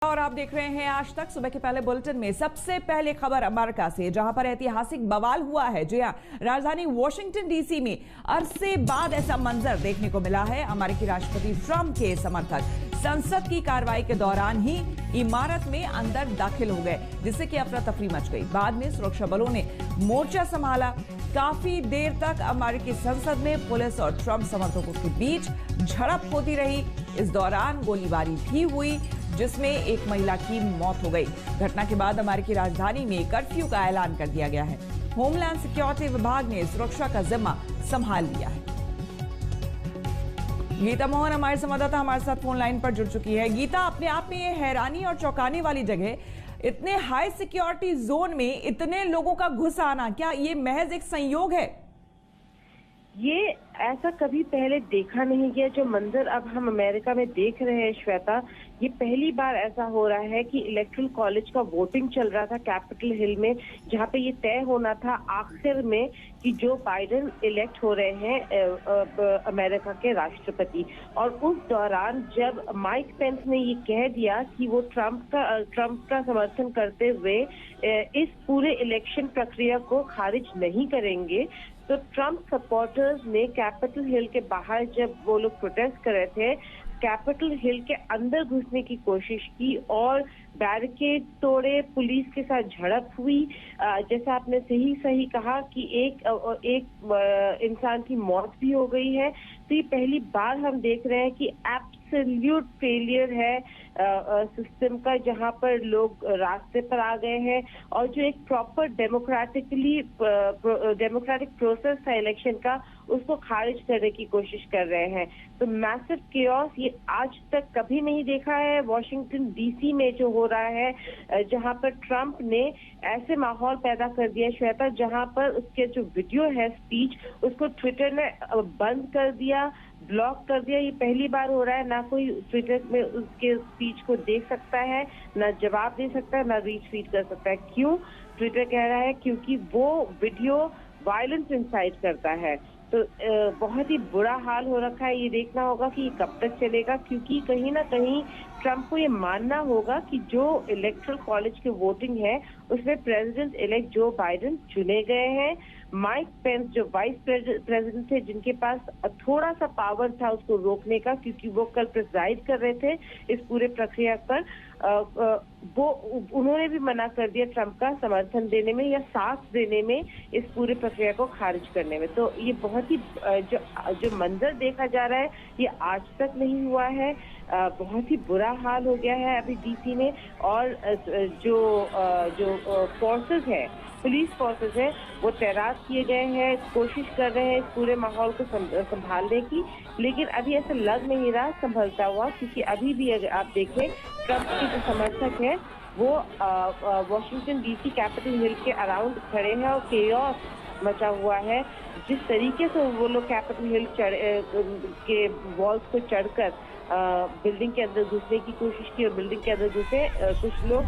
और आप देख रहे हैं आज तक। सुबह के पहले बुलेटिन में सबसे पहले खबर अमेरिका से, जहां पर ऐतिहासिक बवाल हुआ है। जी हां, राजधानी वॉशिंगटन डीसी में अरसे बाद ऐसा मंजर देखने को मिला है। अमेरिकी राष्ट्रपति ट्रंप के समर्थक संसद की कार्रवाई के दौरान ही इमारत में अंदर दाखिल हो गए, जिससे कि अफरा तफरी मच गई। बाद में सुरक्षा बलों ने मोर्चा संभाला। काफी देर तक अमेरिकी संसद में पुलिस और ट्रंप समर्थकों के बीच झड़प होती रही। इस दौरान गोलीबारी भी हुई, जिसमें एक महिला की मौत हो गई। घटना के बाद अमेरिकी राजधानी में कर्फ्यू का ऐलान कर दिया गया है। होमलैंड सिक्योरिटी विभाग ने सुरक्षा का जिम्मा संभाल लिया है। गीता मोहन हमारे संवाददाता हमारे साथ फोन लाइन पर जुड़ चुकी है। गीता, अपने आप में ये हैरानी और चौंकाने वाली जगह, इतने हाई सिक्योरिटी जोन में इतने लोगों का घुस आना, क्या ये महज एक संयोग है? ये ऐसा कभी पहले देखा नहीं गया। जो मंजर अब हम अमेरिका में देख रहे हैं श्वेता, ये पहली बार ऐसा हो रहा है कि इलेक्टोरल कॉलेज का वोटिंग चल रहा था कैपिटल हिल में, जहां पे ये तय होना था आखिर में कि जो बाइडेन इलेक्ट हो रहे हैं अमेरिका के राष्ट्रपति। और उस दौरान जब माइक पेंस ने ये कह दिया कि वो ट्रंप का समर्थन करते हुए इस पूरे इलेक्शन प्रक्रिया को खारिज नहीं करेंगे, तो ट्रंप सपोर्टर्स ने कैपिटल हिल के बाहर, जब वो लोग प्रोटेस्ट कर रहे थे, कैपिटल हिल के अंदर घुसने की कोशिश की और बैरिकेड तोड़े, पुलिस के साथ झड़प हुई। जैसा आपने सही कहा कि एक इंसान की मौत भी हो गई है। तो ये पहली बार हम देख रहे हैं कि एब्सोल्यूट फेलियर है सिस्टम का, जहां पर लोग रास्ते पर आ गए हैं और जो एक प्रॉपर डेमोक्रेटिक प्रोसेस था इलेक्शन का, उसको खारिज करने की कोशिश कर रहे हैं। तो मैसिव केओस ये आज तक कभी नहीं देखा है वॉशिंगटन डीसी में जो हो रहा है, जहां पर ट्रंप ने ऐसे माहौल पैदा कर दिया श्वेता, जहां पर उसके जो वीडियो है स्पीच, उसको ट्विटर ने बंद कर दिया, ब्लॉक कर दिया। ये पहली बार हो रहा है। ना कोई ट्विटर में उसके स्पीच को देख सकता है, ना जवाब दे सकता है, ना रीट्वीट कर सकता है। क्यों? ट्विटर कह रहा है क्योंकि वो वीडियो वायलेंस इंसाइट करता है। तो बहुत ही बुरा हाल हो रखा है। ये देखना होगा कि ये कब तक चलेगा, क्योंकि कहीं ना कहीं ट्रंप को ये मानना होगा कि जो इलेक्टोरल कॉलेज की वोटिंग है उसमें प्रेसिडेंट इलेक्ट जो बाइडेन चुने गए हैं। माइक पेंस जो वाइस प्रेसिडेंट थे, जिनके पास थोड़ा सा पावर था उसको रोकने का, क्योंकि वो कल प्रिजाइड कर रहे थे इस पूरे प्रक्रिया पर, वो उन्होंने भी मना कर दिया ट्रंप का समर्थन देने में या साथ देने में इस पूरे प्रक्रिया को खारिज करने में। तो ये बहुत ही जो मंजर देखा जा रहा है ये आज तक नहीं हुआ है। बहुत ही बुरा हाल हो गया है अभी डीसी में। और जो फोर्सेस है, पुलिस फोर्सेस है, वो तैनात किए गए हैं, कोशिश कर रहे हैं इस पूरे माहौल को संभालने की। लेकिन अभी ऐसा लग नहीं रहा संभलता हुआ, क्योंकि अभी भी अगर आप देखें ट्रंप के जो समर्थक है वो वॉशिंगटन डीसी कैपिटल हिल के अराउंड खड़े हैं और केओस मचा हुआ है। जिस तरीके से वो लोग कैपिटल हिल के वॉल्स को चढ़कर बिल्डिंग के अंदर घुसने की कोशिश की और बिल्डिंग के अंदर घुसे कुछ लोग,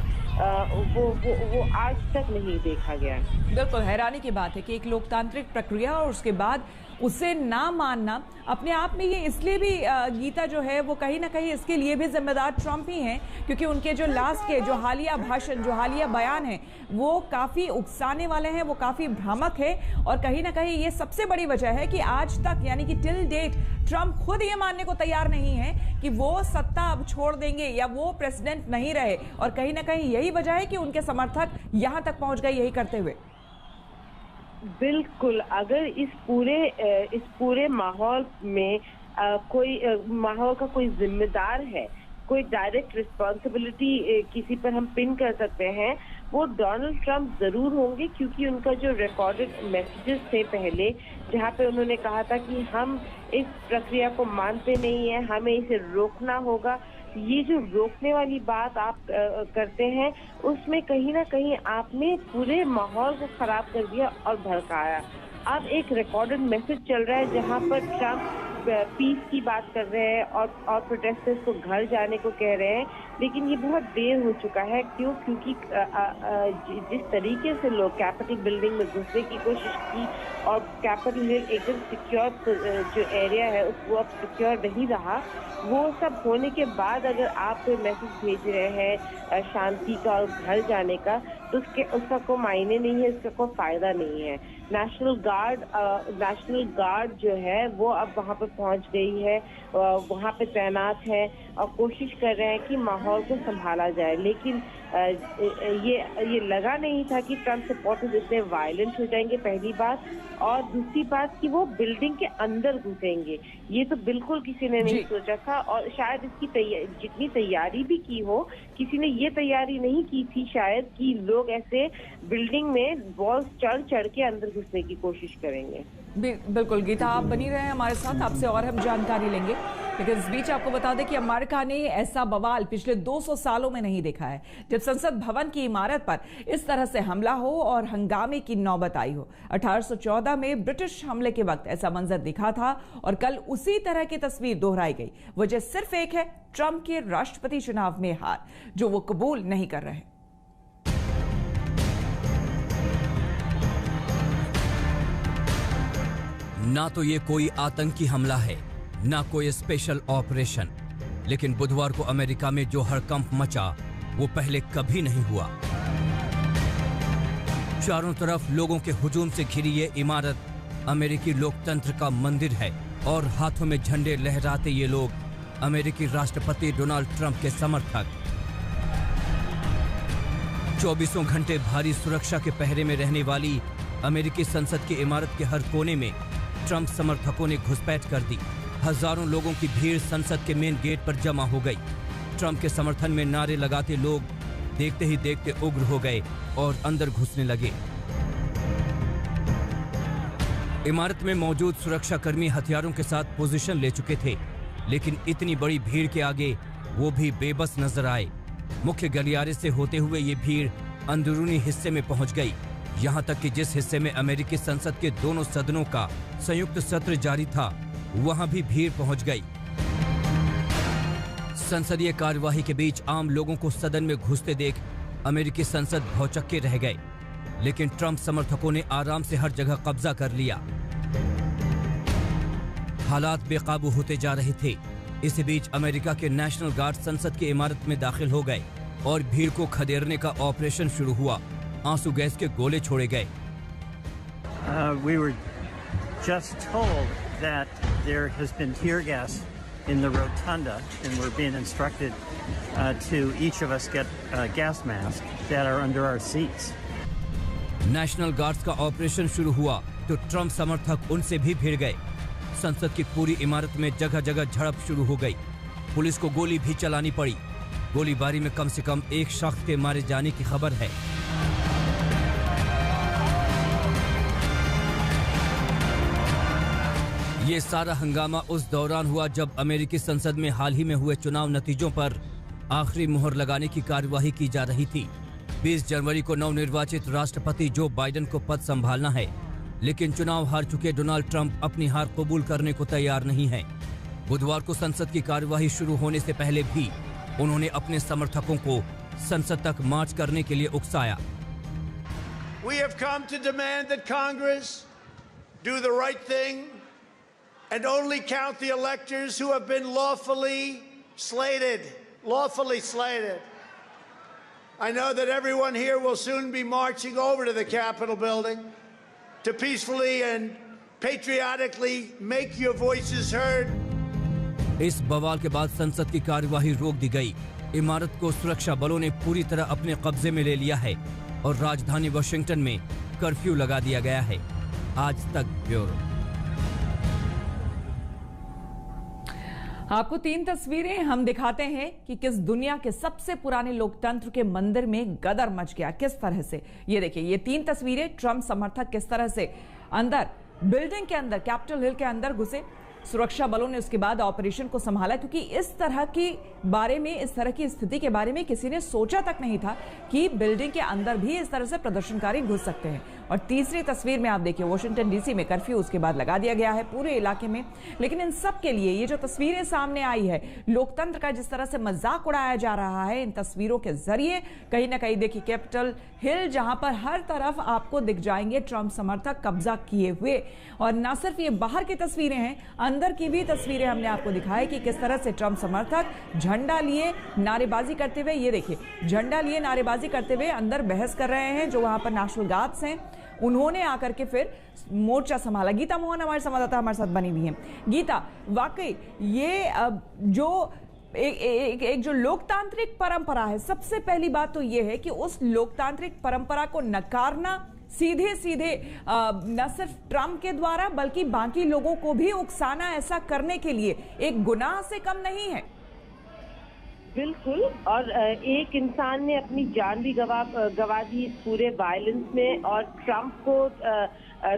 वो आज तक नहीं देखा गया। बिल्कुल हैरानी की बात है कि एक लोकतांत्रिक प्रक्रिया और उसके बाद उसे ना मानना अपने आप में, ये इसलिए भी गीता जो है वो कहीं ना कहीं इसके लिए भी जिम्मेदार ट्रंप ही हैं, क्योंकि उनके जो लास्ट के जो हालिया भाषण, जो हालिया बयान है, वो काफ़ी उकसाने वाले हैं, वो काफ़ी भ्रामक है। और कहीं ना कहीं ये सबसे बड़ी वजह है कि आज तक, यानी कि टिल डेट, ट्रंप खुद ये मानने को तैयार नहीं है कि वो सत्ता अब छोड़ देंगे या वो प्रेसिडेंट नहीं रहे। और कहीं ना कहीं यही वजह है कि उनके समर्थक यहां तक पहुंच गए यही करते हुए। बिल्कुल, अगर इस पूरे माहौल में माहौल का कोई जिम्मेदार है, कोई डायरेक्ट रिस्पॉन्सिबिलिटी किसी पर हम पिन कर सकते हैं, वो डोनाल्ड ट्रंप जरूर होंगे। क्योंकि उनका जो रिकॉर्डेड मैसेजेस थे पहले, जहां पे उन्होंने कहा था कि हम इस प्रक्रिया को मानते नहीं है, हमें इसे रोकना होगा, ये जो रोकने वाली बात आप करते हैं, उसमें कहीं ना कहीं आपने पूरे माहौल को खराब कर दिया और भड़काया। अब एक रिकॉर्डेड मैसेज चल रहा है जहां पर ट्रंप पीस की बात कर रहे हैं और प्रोटेस्टर्स को घर जाने को कह रहे हैं, लेकिन ये बहुत देर हो चुका है। क्योंकि जिस तरीके से लोग कैपिटल बिल्डिंग में घुसने की कोशिश की और कैपिटल हिल एकदम सिक्योर जो एरिया है वो अब सिक्योर नहीं रहा, वो सब होने के बाद अगर आप कोई मैसेज भेज रहे हैं शांति का और घर जाने का, तो उसका कोई मायने नहीं है, उसका कोई फायदा नहीं है। नेशनल गार्ड जो है वो अब वहाँ पे पहुँच गई है, वहाँ पे तैनात है और कोशिश कर रहे हैं कि माहौल को संभाला जाए। लेकिन ये लगा नहीं था कि ट्रम्प सपोर्टर्स इतने वायलेंट हो जाएंगे, पहली बात, और दूसरी बात कि वो बिल्डिंग के अंदर घुसेंगे। ये तो बिल्कुल किसी ने नहीं सोचा था, और शायद इसकी जितनी तैयारी भी की हो, किसी ने ये तैयारी नहीं की थी शायद कि लोग ऐसे बिल्डिंग में वॉल्स चढ़ के अंदर घुसने की कोशिश करेंगे। बिल्कुल गीता, आप बनी रहे हमारे साथ, आपसे और हम जानकारी लेंगे। लेकिन इस बीच आपको बता दें कि अमेरिका ने ऐसा बवाल पिछले 200 सालों में नहीं देखा है, जब संसद भवन की इमारत पर इस तरह से हमला हो और हंगामे की नौबत आई हो। 1814 में ब्रिटिश हमले के वक्त ऐसा मंजर दिखा था और कल उसी तरह की तस्वीर दोहराई गई। वजह सिर्फ एक है, ट्रंप के राष्ट्रपति चुनाव में हार, जो वो कबूल नहीं कर रहे। ना तो ये कोई आतंकी हमला है, ना कोई स्पेशल ऑपरेशन, लेकिन बुधवार को अमेरिका में जो हड़कंप मचा वो पहले कभी नहीं हुआ। चारों तरफ लोगों के हुजूम से घिरी ये इमारत अमेरिकी लोकतंत्र का मंदिर है और हाथों में झंडे लहराते ये लोग अमेरिकी राष्ट्रपति डोनाल्ड ट्रंप के समर्थक। 24 घंटे भारी सुरक्षा के पहरे में रहने वाली अमेरिकी संसद की इमारत के हर कोने में ट्रंप समर्थकों ने घुसपैठ कर दी। हजारों लोगों की भीड़ संसद के मेन गेट पर जमा हो गई। ट्रंप के समर्थन में नारे लगाते लोग देखते ही देखते उग्र हो गए और अंदर घुसने लगे। इमारत में मौजूद सुरक्षाकर्मी हथियारों के साथ पोजीशन ले चुके थे, लेकिन इतनी बड़ी भीड़ के आगे वो भी बेबस नजर आए। मुख्य गलियारे से होते हुए ये भीड़ अंदरूनी हिस्से में पहुंच गई, यहाँ तक कि जिस हिस्से में अमेरिकी संसद के दोनों सदनों का संयुक्त सत्र जारी था, वहां भी भीड़ पहुंच गई। संसदीय कार्यवाही के बीच आम लोगों को सदन में घुसते देख अमेरिकी संसद भौचक्के रह गए, लेकिन ट्रंप समर्थकों ने आराम से हर जगह कब्जा कर लिया। हालात बेकाबू होते जा रहे थे। इसी बीच अमेरिका के नेशनल गार्ड संसद की इमारत में दाखिल हो गए और भीड़ को खदेड़ने का ऑपरेशन शुरू हुआ। आंसू गैस के गोले छोड़े गए। We were just told that there has been tear gas in the rotunda, and we're being instructed to each of us get gas masks that are under our seats. National guards का operation शुरू हुआ तो Trump समर्थक उनसे भी भिड़ गए। संसद की पूरी इमारत में जगह जगह झड़प शुरू हो गई। पुलिस को गोली भी चलानी पड़ी। गोलीबारी में कम से कम एक शख्स के मारे जाने की खबर है। ये सारा हंगामा उस दौरान हुआ जब अमेरिकी संसद में हाल ही में हुए चुनाव नतीजों पर आखिरी मुहर लगाने की कार्यवाही की जा रही थी। 20 जनवरी को नवनिर्वाचित राष्ट्रपति जो बाइडेन को पद संभालना है, लेकिन चुनाव हार चुके डोनाल्ड ट्रंप अपनी हार कबूल करने को तैयार नहीं है। बुधवार को संसद की कार्यवाही शुरू होने से पहले भी उन्होंने अपने समर्थकों को संसद तक मार्च करने के लिए उकसाया। We have come to demand that Congress do the right thing and only count the electors who have been lawfully slated. I know that everyone here will soon be marching over to the Capitol building to peacefully and patriotically make your voices heard. इस बवाल के बाद संसद की कार्यवाही रोक दी गई। इमारत को सुरक्षा बलों ने पूरी तरह अपने कब्जे में ले लिया है और राजधानी वाशिंगटन में कर्फ्यू लगा दिया गया है। आज तक ब्यूरो। आपको 3 तस्वीरें हम दिखाते हैं कि किस दुनिया के सबसे पुराने लोकतंत्र के मंदिर में गदर मच गया, किस तरह से। ये देखिए, ये 3 तस्वीरें ट्रंप समर्थक किस तरह से अंदर बिल्डिंग के अंदर, कैपिटल हिल के अंदर घुसे सुरक्षा बलों ने उसके बाद ऑपरेशन को संभाला, क्योंकि इस तरह की स्थिति के बारे में किसी ने सोचा तक नहीं था कि बिल्डिंग के अंदर भी इस तरह से प्रदर्शनकारी घुस सकते हैं। और तीसरी तस्वीर में आप देखिए, वॉशिंगटन डीसी में कर्फ्यू उसके बाद लगा दिया गया है पूरे इलाके में। लेकिन इन सब के लिए ये जो तस्वीरें सामने आई है, लोकतंत्र का जिस तरह से मजाक उड़ाया जा रहा है इन तस्वीरों के जरिए, कहीं ना कहीं देखिए कैपिटल हिल, जहां पर हर तरफ आपको दिख जाएंगे ट्रंप समर्थक कब्जा किए हुए। और ना सिर्फ ये बाहर की तस्वीरें हैं, अंदर की भी तस्वीरें हमने आपको दिखाई कि किस तरह से ट्रंप समर्थक झंडा लिए नारेबाजी करते हुए, ये देखिए झंडा लिए नारेबाजी करते हुए अंदर बहस कर रहे हैं। जो वहां पर नेशनल गार्ड्स हैं उन्होंने आकर के फिर मोर्चा संभाला। गीता मोहन हमारे संवाददाता हमारे साथ बनी हुई है। गीता, वाकई ये जो एक जो लोकतांत्रिक परंपरा है, सबसे पहली बात तो ये है कि उस लोकतांत्रिक परंपरा को नकारना सीधे सीधे न सिर्फ ट्रंप के द्वारा बल्कि बाकी लोगों को भी उकसाना ऐसा करने के लिए एक गुनाह से कम नहीं है। बिल्कुल, और एक इंसान ने अपनी जान भी गवा दी इस पूरे वायलेंस में, और ट्रंप को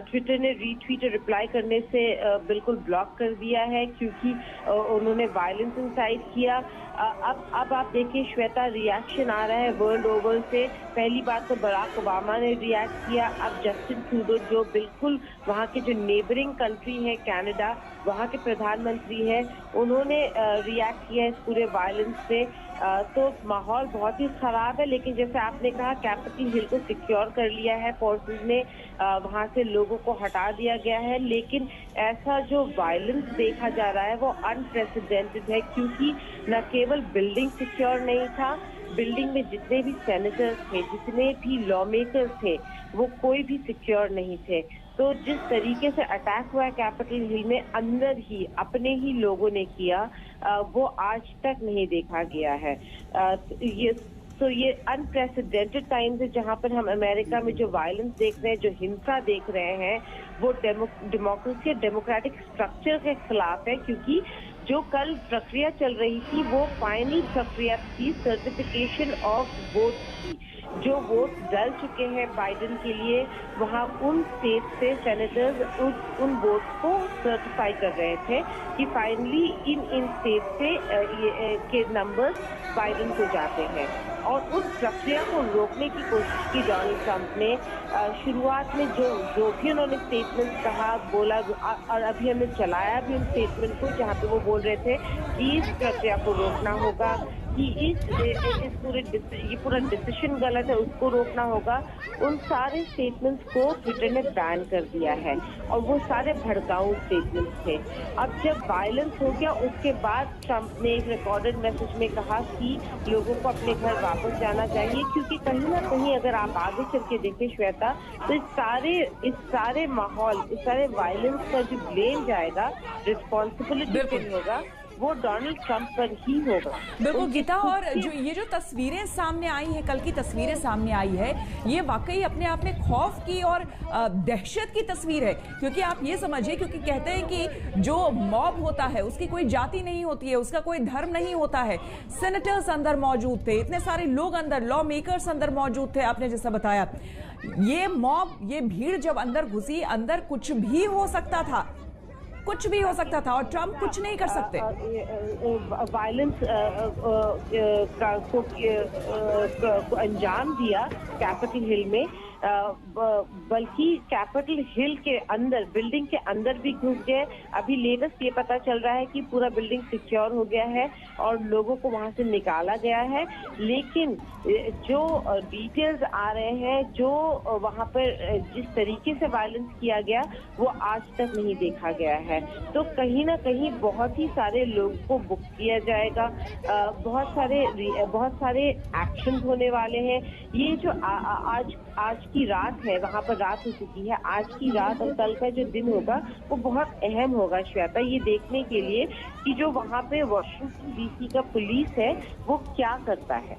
ट्विटर ने रीट्वीट रिप्लाई करने से बिल्कुल ब्लॉक कर दिया है, क्योंकि उन्होंने वायलेंस इंसाइट किया। अब आप देखिए श्वेता, रिएक्शन आ रहा है वर्ल्ड ओवर से। पहली बात तो बराक ओबामा ने रिएक्ट किया, अब जस्टिन ट्रूडो जो बिल्कुल वहाँ के जो नेबरिंग कंट्री है कनाडा, वहाँ के प्रधानमंत्री हैं, उन्होंने रिएक्ट किया इस पूरे वायलेंस से। तो माहौल बहुत ही खराब है। लेकिन जैसे आपने कहा, कैपिटल हिल को सिक्योर कर लिया है फोर्सेस ने, वहां से लोगों को हटा दिया गया है। लेकिन ऐसा जो वायलेंस देखा जा रहा है वो अनप्रेसिडेंटेड है, क्योंकि न केवल बिल्डिंग सिक्योर नहीं था, बिल्डिंग में जितने भी सेनेटर्स थे, जितने भी लॉ मेकर्स थे, वो कोई भी सिक्योर नहीं थे। तो जिस तरीके से अटैक हुआ है कैपिटल हिल में, अंदर ही अपने ही लोगों ने किया, वो आज तक नहीं देखा गया है। ये अनप्रेसिडेंटेड टाइम्स है, जहां पर हम अमेरिका में जो वायलेंस देख रहे हैं, जो हिंसा देख रहे हैं, वो डेमोक्रेसी, डेमोक्रेटिक स्ट्रक्चर के खिलाफ है। क्योंकि जो कल प्रक्रिया चल रही थी वो फाइनल प्रक्रिया थी सर्टिफिकेशन ऑफ वोट की। जो वोट डल चुके हैं बाइडेन के लिए, वहाँ उन स्टेट से सेनेटर्स उन वोट को सर्टिफाई कर रहे थे कि फाइनली इन स्टेट से के नंबर्स बाइडेन को जाते हैं। और उस प्रक्रिया को रोकने की कोशिश की डोनाल्ड ट्रंप ने। शुरुआत में जो भी उन्होंने स्टेटमेंट कहा, बोला, और अभी हमने चलाया भी उन स्टेटमेंट को, जहाँ पे वो बोल रहे थे कि इस प्रक्रिया को रोकना होगा, कि ये पूरा डिसीजन गलत है, उसको रोकना होगा। उन सारे स्टेटमेंट्स को ट्विटर ने बैन कर दिया है, और वो सारे भड़काऊ स्टेटमेंट्स थे। अब जब वायलेंस हो गया, उसके बाद ट्रंप ने एक रिकॉर्डेड मैसेज में कहा कि लोगों को अपने घर वापस जाना चाहिए, क्योंकि कहीं ना कहीं अगर आप आगे चल के देखें श्वेता, तो इस सारे माहौल, इस सारे वायलेंस पर जो ब्लेम जाएगा, रिस्पॉन्सिबिलिटी होगा, वो डोनाल्ड ट्रंप पर ही होगा। बिल्कुल गीता, और जो तस्वीरें सामने आई हैं, कल की तस्वीरें सामने आई है, ये वाकई अपने आप में खौफ की और दहशत की तस्वीर है। क्योंकि आप ये समझिए, क्योंकि कहते हैं कि जो मॉब होता है उसकी कोई जाति नहीं होती है, उसका कोई धर्म नहीं होता है। सेनेटर्स अंदर मौजूद थे, इतने सारे लोग अंदर, लॉ मेकर्स अंदर मौजूद थे, आपने जैसा बताया। ये मॉब, ये भीड़ जब अंदर घुसी, अंदर कुछ भी हो सकता था, कुछ भी हो सकता था, और ट्रंप कुछ नहीं कर सकते। वायलेंस को अंजाम दिया कैपिटल हिल में, बल्कि कैपिटल हिल के अंदर, बिल्डिंग के अंदर भी घुस गए। अभी लेटेस्ट ये पता चल रहा है कि पूरा बिल्डिंग सिक्योर हो गया है और लोगों को वहां से निकाला गया है। लेकिन जो डिटेल्स आ रहे हैं, जो वहां पर जिस तरीके से वायलेंस किया गया, वो आज तक नहीं देखा गया है। तो कहीं ना कहीं बहुत ही सारे लोगों को बुक किया जाएगा, बहुत सारे एक्शन होने वाले हैं। ये जो आज की रात है, वहाँ पर रात हो चुकी है, आज की रात और कल का जो दिन होगा वो बहुत अहम होगा श्वेता, ये देखने के लिए कि जो वहाँ पे वॉशिंगटन डीसी का पुलिस है वो क्या करता है।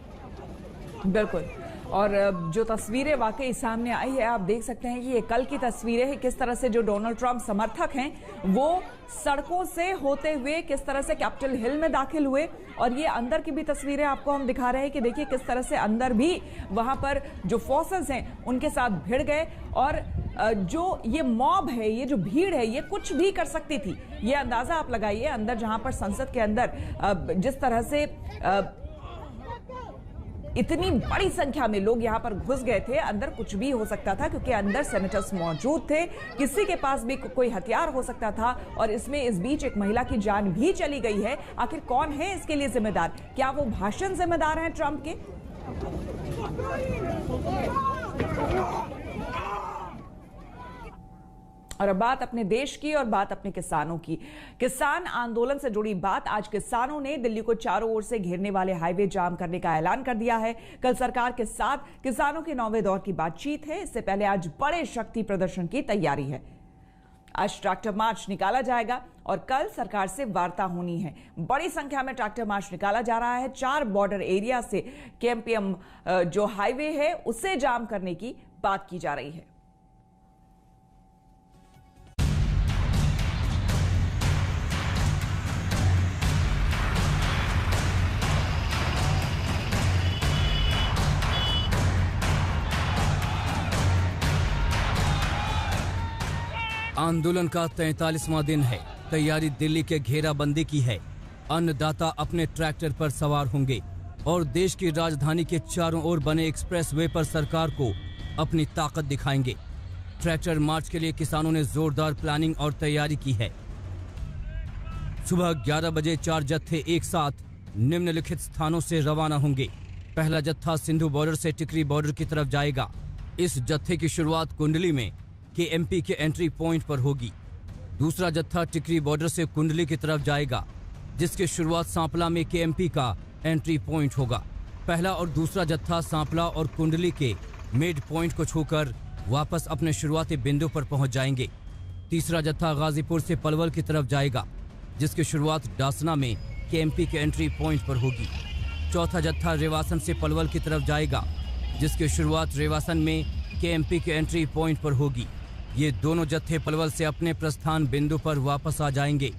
बिल्कुल, और जो तस्वीरें वाकई सामने आई है, आप देख सकते हैं कि ये कल की तस्वीरें हैं, किस तरह से जो डोनाल्ड ट्रंप समर्थक हैं वो सड़कों से होते हुए किस तरह से कैपिटल हिल में दाखिल हुए। और ये अंदर की भी तस्वीरें आपको हम दिखा रहे हैं कि देखिए किस तरह से अंदर भी वहां पर जो फोर्सेस हैं उनके साथ भिड़ गए। और जो ये मॉब है, ये जो भीड़ है, ये कुछ भी कर सकती थी। ये अंदाजा आप लगाइए, अंदर जहां पर संसद के अंदर जिस तरह से इतनी बड़ी संख्या में लोग यहां पर घुस गए थे, अंदर कुछ भी हो सकता था क्योंकि अंदर सेनेटर्स मौजूद थे, किसी के पास भी कोई हथियार हो सकता था। और इसमें इस बीच एक महिला की जान भी चली गई है। आखिर कौन है इसके लिए जिम्मेदार? क्या वो भाषण जिम्मेदार हैं ट्रंप के? और अब बात अपने देश की और बात अपने किसानों की। किसान आंदोलन से जुड़ी बात। आज किसानों ने दिल्ली को चारों ओर से घेरने वाले हाईवे जाम करने का ऐलान कर दिया है। कल सरकार के साथ किसानों के 9वें दौर की बातचीत है। इससे पहले आज बड़े शक्ति प्रदर्शन की तैयारी है। आज ट्रैक्टर मार्च निकाला जाएगा और कल सरकार से वार्ता होनी है। बड़ी संख्या में ट्रैक्टर मार्च निकाला जा रहा है। 4 बॉर्डर एरिया से केएमपीएम जो हाईवे है उसे जाम करने की बात की जा रही है। आंदोलन का 43वां दिन है। तैयारी दिल्ली के घेराबंदी की है। अन्नदाता अपने ट्रैक्टर पर सवार होंगे और देश की राजधानी के चारों ओर बने एक्सप्रेसवे पर सरकार को अपनी ताकत दिखाएंगे। ट्रैक्टर मार्च के लिए किसानों ने जोरदार प्लानिंग और तैयारी की है। सुबह 11 बजे 4 जत्थे एक साथ निम्नलिखित स्थानों से रवाना होंगे। पहला जत्था सिंधु बॉर्डर से टिकरी बॉर्डर की तरफ जाएगा। इस जत्थे की शुरुआत कुंडली में केएमपी के एंट्री पॉइंट पर होगी। दूसरा जत्था टिकरी बॉर्डर से कुंडली की तरफ जाएगा, जिसकी शुरुआत सांपला में केएमपी का एंट्री पॉइंट होगा। पहला और दूसरा जत्था सांपला और कुंडली के मिड पॉइंट को छूकर वापस अपने शुरुआती बिंदु पर पहुंच जाएंगे। तीसरा जत्था गाजीपुर से पलवल की तरफ जाएगा, जिसकी शुरुआत डासना में केएमपी के एंट्री पॉइंट पर होगी। चौथा जत्था रेवासन से पलवल की तरफ जाएगा, जिसकी शुरुआत रेवासन में केएमपी के एंट्री पॉइंट पर होगी। ये दोनों जत्थे पलवल से अपने प्रस्थान बिंदु पर वापस आ जाएंगे।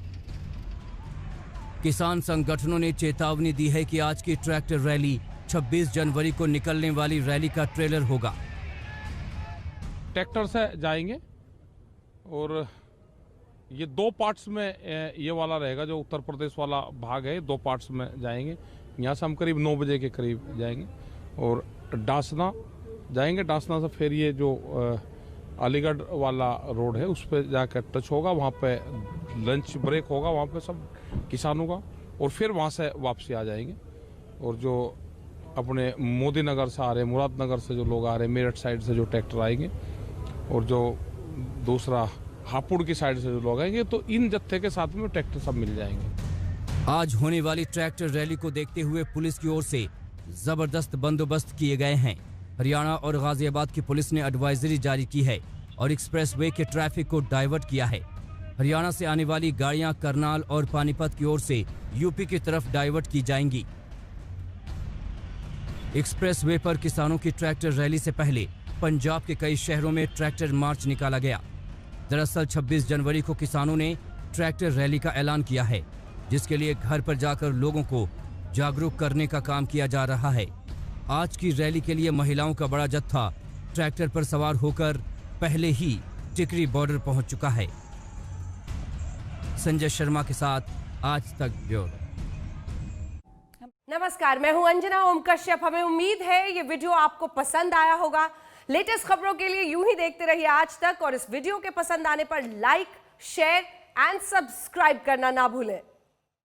किसान संगठनों ने चेतावनी दी है कि आज की ट्रैक्टर रैली 26 जनवरी को निकलने वाली रैली का ट्रेलर होगा। ट्रैक्टर से जाएंगे और ये 2 पार्ट्स में ये वाला रहेगा, जो उत्तर प्रदेश वाला भाग है, 2 पार्ट्स में जाएंगे। यहाँ से हम करीब 9 बजे के करीब जाएंगे और डासना जाएंगे। डासना से फिर ये जो अलीगढ़ वाला रोड है उस पर जाकर टच होगा। वहाँ पे लंच ब्रेक होगा वहाँ पे सब किसानों का, और फिर वहाँ से वापसी आ जाएंगे। और जो अपने मोदी नगर से आ रहे, मुरादनगर से जो लोग आ रहे, मेरठ साइड से जो ट्रैक्टर आएंगे, और जो दूसरा हापुड़ की साइड से जो लोग आएंगे, तो इन जत्थे के साथ में ट्रैक्टर सब मिल जाएंगे। आज होने वाली ट्रैक्टर रैली को देखते हुए पुलिस की ओर से जबरदस्त बंदोबस्त किए गए हैं। हरियाणा और गाजियाबाद की पुलिस ने एडवाइजरी जारी की है और एक्सप्रेसवे के ट्रैफिक को डाइवर्ट किया है। हरियाणा से आने वाली गाड़ियां करनाल और पानीपत की ओर से यूपी की तरफ डाइवर्ट की जाएंगी। एक्सप्रेसवे पर किसानों की ट्रैक्टर रैली से पहले पंजाब के कई शहरों में ट्रैक्टर मार्च निकाला गया। दरअसल 26 जनवरी को किसानों ने ट्रैक्टर रैली का ऐलान किया है, जिसके लिए घर पर जाकर लोगों को जागरूक करने का काम किया जा रहा है। आज की रैली के लिए महिलाओं का बड़ा जत्था ट्रैक्टर पर सवार होकर पहले ही टिकरी बॉर्डर पहुंच चुका है। संजय शर्मा के साथ आज तक ब्यूरो। नमस्कार, मैं हूं अंजना ओम कश्यप। हमें उम्मीद है ये वीडियो आपको पसंद आया होगा। लेटेस्ट खबरों के लिए यूं ही देखते रहिए आज तक, और इस वीडियो के पसंद आने पर लाइक, शेयर एंड सब्सक्राइब करना ना भूलें।